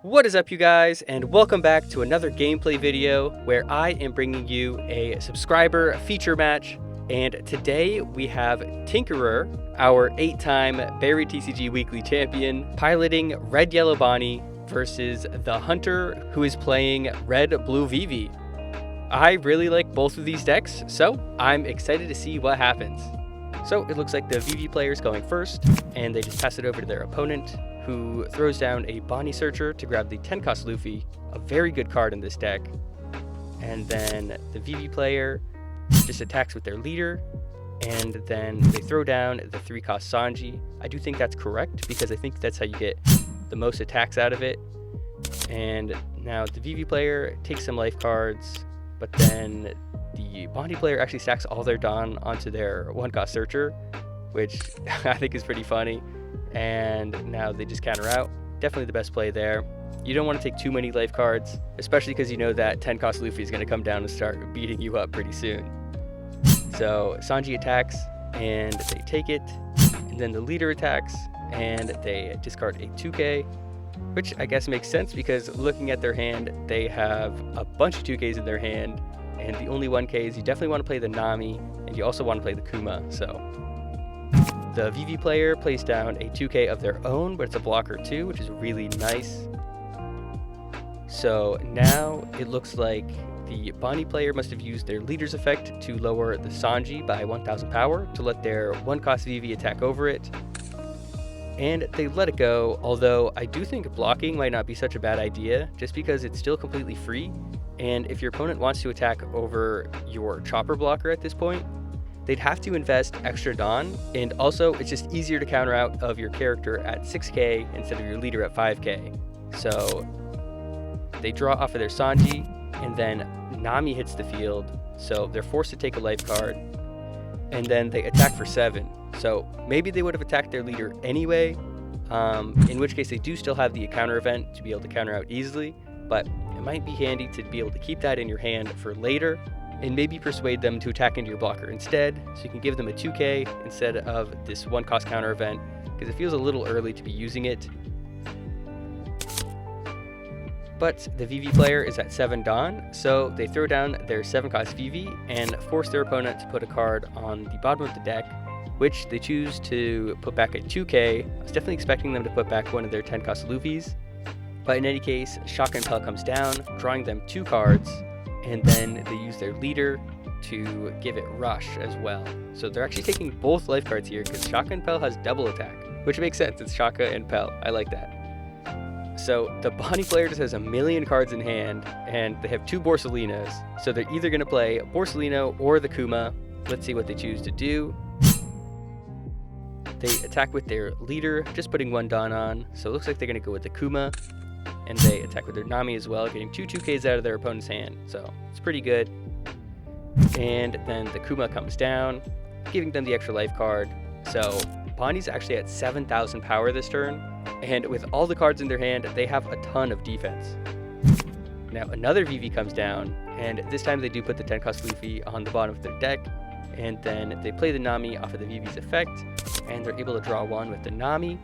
What is up, you guys, and welcome back to another gameplay video where I am bringing you a subscriber feature match. And today we have Tinkerer, our 8-time Berry TCG Weekly Champion, piloting Red Yellow Bonney versus the Hunter, who is playing Red Blue Vivi. I really like both of these decks, so I'm excited to see what happens. So it looks like the Vivi player is going first, and they just pass it over to their opponent, who throws down a Bonney Searcher to grab the 10-cost Luffy, a very good card in this deck. And then the Vivi player just attacks with their leader, and then they throw down the 3-cost Sanji. I do think that's correct, because I think that's how you get the most attacks out of it. And now the Vivi player takes some life cards, but then the Bonney player actually stacks all their Dawn onto their 1-cost Searcher, which I think is pretty funny. And now they just counter out. Definitely the best play there. You don't want to take too many life cards, especially because you know that 10-cost Luffy is going to come down and start beating you up pretty soon. So Sanji attacks, and they take it, and then the leader attacks, and they discard a 2K, which I guess makes sense because looking at their hand, they have a bunch of 2Ks in their hand, and the only 1Ks, you definitely want to play the Nami, and you also want to play the Kuma, so... The Vivi player plays down a 2K of their own, but it's a blocker too, which is really nice. So now it looks like the Bonney player must have used their leader's effect to lower the Sanji by 1000 power to let their 1-cost Vivi attack over it. And they let it go, although I do think blocking might not be such a bad idea, just because it's still completely free. And if your opponent wants to attack over your chopper blocker at this point, they'd have to invest extra Dawn, and also it's just easier to counter out of your character at 6K instead of your leader at 5K. So they draw off of their Sanji, and then Nami hits the field, so they're forced to take a life card, and then they attack for 7. So maybe they would have attacked their leader anyway, in which case they do still have the counter event to be able to counter out easily, but it might be handy to be able to keep that in your hand for later, and maybe persuade them to attack into your blocker instead, so you can give them a 2K instead of this 1-cost counter event, because it feels a little early to be using it. But the Vivi player is at 7 Dawn, so they throw down their 7-cost Vivi and force their opponent to put a card on the bottom of the deck, which they choose to put back a 2K. I was definitely expecting them to put back one of their 10-cost Luffys, but in any case, Shotgun Pell comes down, drawing them 2 cards, and then they use their leader to give it Rush as well. So they're actually taking both life cards here because Shotgun Pell has double attack, which makes sense. It's Shaka and Pell. I like that. So the Bonney player just has a million cards in hand, and they have 2 Borsalinos. So they're either going to play Borsalino or the Kuma. Let's see what they choose to do. They attack with their leader, just putting 1 Dawn on. So it looks like they're going to go with the Kuma. And they attack with their Nami as well, getting 2 2Ks out of their opponent's hand. So it's pretty good. And then the Kuma comes down, giving them the extra life card. So Bonney's actually at 7,000 power this turn. And with all the cards in their hand, they have a ton of defense. Now another Vivi comes down, and this time they do put the 10-cost Luffy on the bottom of their deck. And then they play the Nami off of the Vivi's effect, and they're able to draw 1 with the Nami.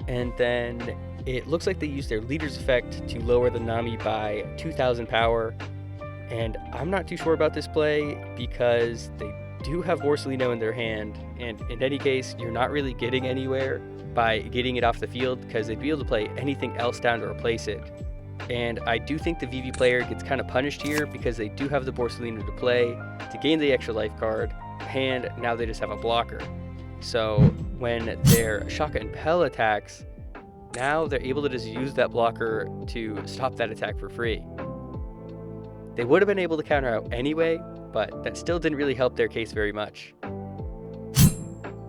And then it looks like they use their leader's effect to lower the Nami by 2,000 power. And I'm not too sure about this play because they do have Borsalino in their hand. And in any case, you're not really getting anywhere by getting it off the field because they'd be able to play anything else down to replace it. And I do think the Vivi player gets kind of punished here because they do have the Borsalino to play to gain the extra life card. And now they just have a blocker. So when their Shaka and Pell attacks, now they're able to just use that blocker to stop that attack for free. They would have been able to counter out anyway, but that still didn't really help their case very much.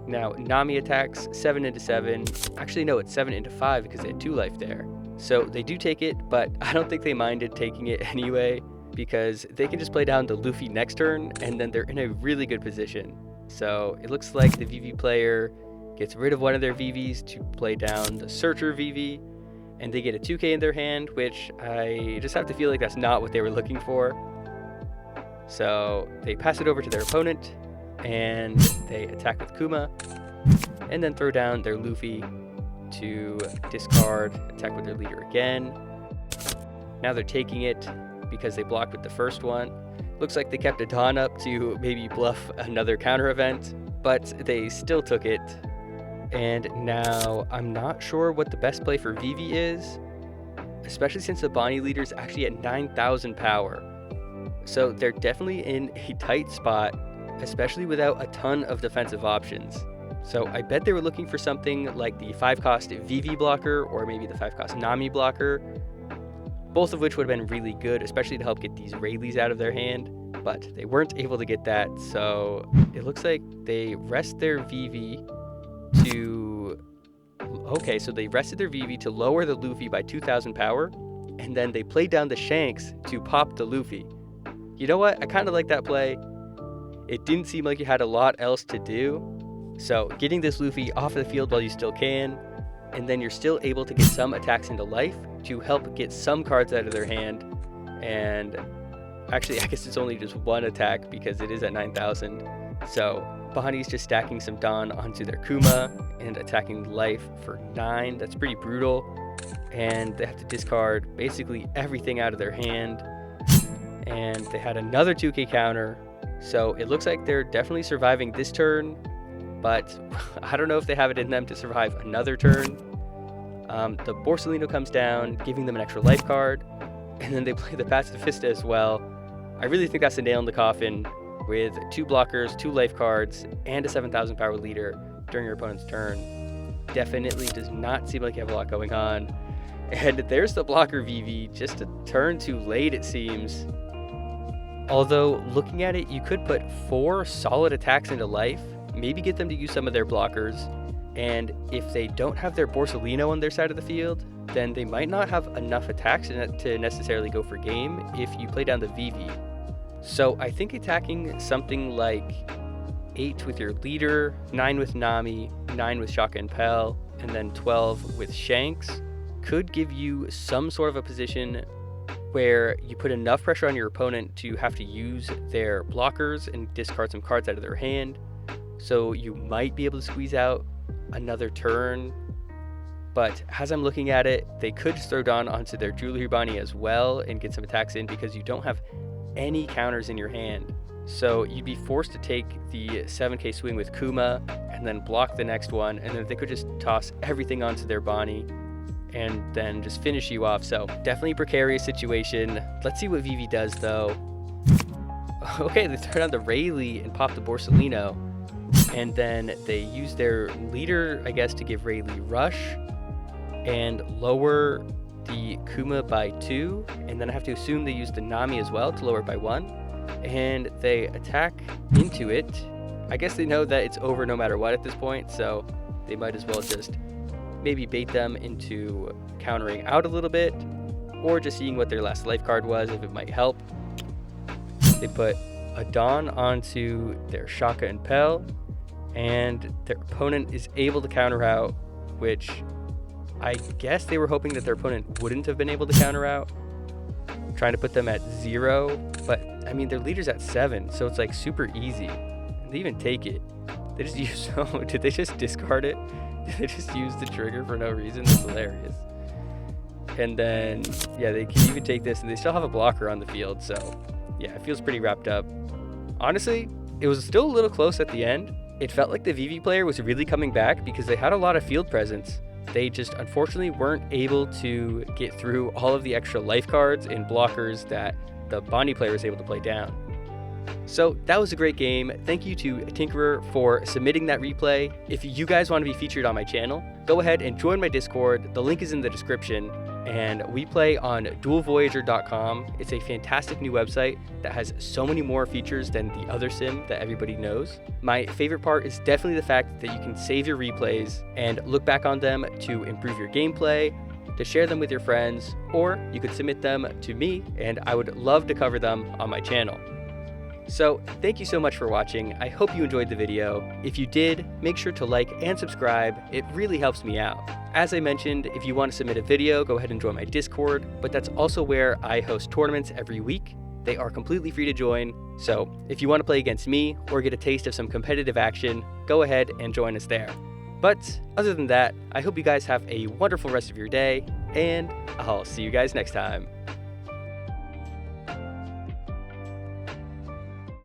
Now Nami attacks 7 into 7. Actually no, it's 7 into 5 because they had 2 life there. So they do take it, but I don't think they minded taking it anyway because they can just play down the Luffy next turn and then they're in a really good position. So it looks like the Vivi player gets rid of one of their Vivis to play down the Searcher Vivi, and they get a 2K in their hand, which I just have to feel like that's not what they were looking for. So they pass it over to their opponent, and they attack with Kuma, and then throw down their Luffy to discard, attack with their leader again. Now they're taking it because they blocked with the first one. Looks like they kept a Dawn up to maybe bluff another counter event, but they still took it. And now I'm not sure what the best play for Vivi is, especially since the Bonney leader is actually at 9,000 power. So they're definitely in a tight spot, especially without a ton of defensive options. So I bet they were looking for something like the 5-cost Vivi blocker or maybe the 5-cost Nami blocker, both of which would have been really good, especially to help get these Rayleighs out of their hand, but they weren't able to get that. So it looks like they rest their Vivi to... Okay, so they rested their Vivi to lower the Luffy by 2,000 power, and then they played down the Shanks to pop the Luffy. You know what? I kind of like that play. It didn't seem like you had a lot else to do. So getting this Luffy off the field while you still can, and then you're still able to get some attacks into life to help get some cards out of their hand. And actually, I guess it's only just one attack because it is at 9,000. So Bonney's just stacking some Dawn onto their Kuma and attacking life for 9. That's pretty brutal. And they have to discard basically everything out of their hand. And they had another 2k counter. So it looks like they're definitely surviving this turn, but I don't know if they have it in them to survive another turn. The Borsalino comes down, giving them an extra life card, and then they play the Pacifista as well. I really think that's a nail in the coffin with 2 blockers, 2 life cards, and a 7,000 power leader during your opponent's turn. Definitely does not seem like you have a lot going on. And there's the blocker Vivi, just a turn too late it seems. Although, looking at it, you could put 4 solid attacks into life, maybe get them to use some of their blockers, and if they don't have their Borsalino on their side of the field, then they might not have enough attacks to necessarily go for game if you play down the Vivi. So I think attacking something like 8 with your leader, 9 with Nami, 9 with Shaka and Pell, and then 12 with Shanks could give you some sort of a position where you put enough pressure on your opponent to have to use their blockers and discard some cards out of their hand. So you might be able to squeeze out another turn. But as I'm looking at it, they could just throw Dawn onto their Jewelry Bonney as well and get some attacks in because you don't have any counters in your hand. So you'd be forced to take the 7k swing with Kuma and then block the next one, and then they could just toss everything onto their Bonney and then just finish you off. So definitely a precarious situation. Let's see what Vivi does though. Okay, they turn on the Rayleigh and pop the Borsalino, and then they use their leader, I guess, to give Rayleigh rush and lower the Kuma by 2, and then I have to assume they use the Nami as well to lower it by 1, and they attack into it. I guess they know that it's over no matter what at this point, so they might as well just maybe bait them into countering out a little bit, or just seeing what their last life card was, if it might help. They put a Dawn onto their Shaka and Pell, and their opponent is able to counter out, which I guess they were hoping that their opponent wouldn't have been able to counter out, trying to put them at 0, but I mean their leader's at 7, so it's like super easy. They even take it. They just use, oh, did they just discard it? Did they just use the trigger for no reason? That's hilarious. And then, yeah, they can even take this, and they still have a blocker on the field, so yeah, it feels pretty wrapped up. Honestly, it was still a little close at the end. It felt like the Vivi player was really coming back because they had a lot of field presence. They just unfortunately weren't able to get through all of the extra life cards and blockers that the Bonney player was able to play down. So that was a great game. Thank you to Tinkerer for submitting that replay. If you guys want to be featured on my channel, go ahead and join my Discord. The link is in the description. And we play on duelvoyager.com. It's a fantastic new website that has so many more features than the other sim that everybody knows. My favorite part is definitely the fact that you can save your replays and look back on them to improve your gameplay, to share them with your friends, or you could submit them to me and I would love to cover them on my channel. So thank you so much for watching. I hope you enjoyed the video. If you did, make sure to like and subscribe. It really helps me out. As I mentioned, if you want to submit a video, go ahead and join my Discord, but that's also where I host tournaments every week. They are completely free to join. So if you want to play against me or get a taste of some competitive action, go ahead and join us there. But other than that, I hope you guys have a wonderful rest of your day, and I'll see you guys next time.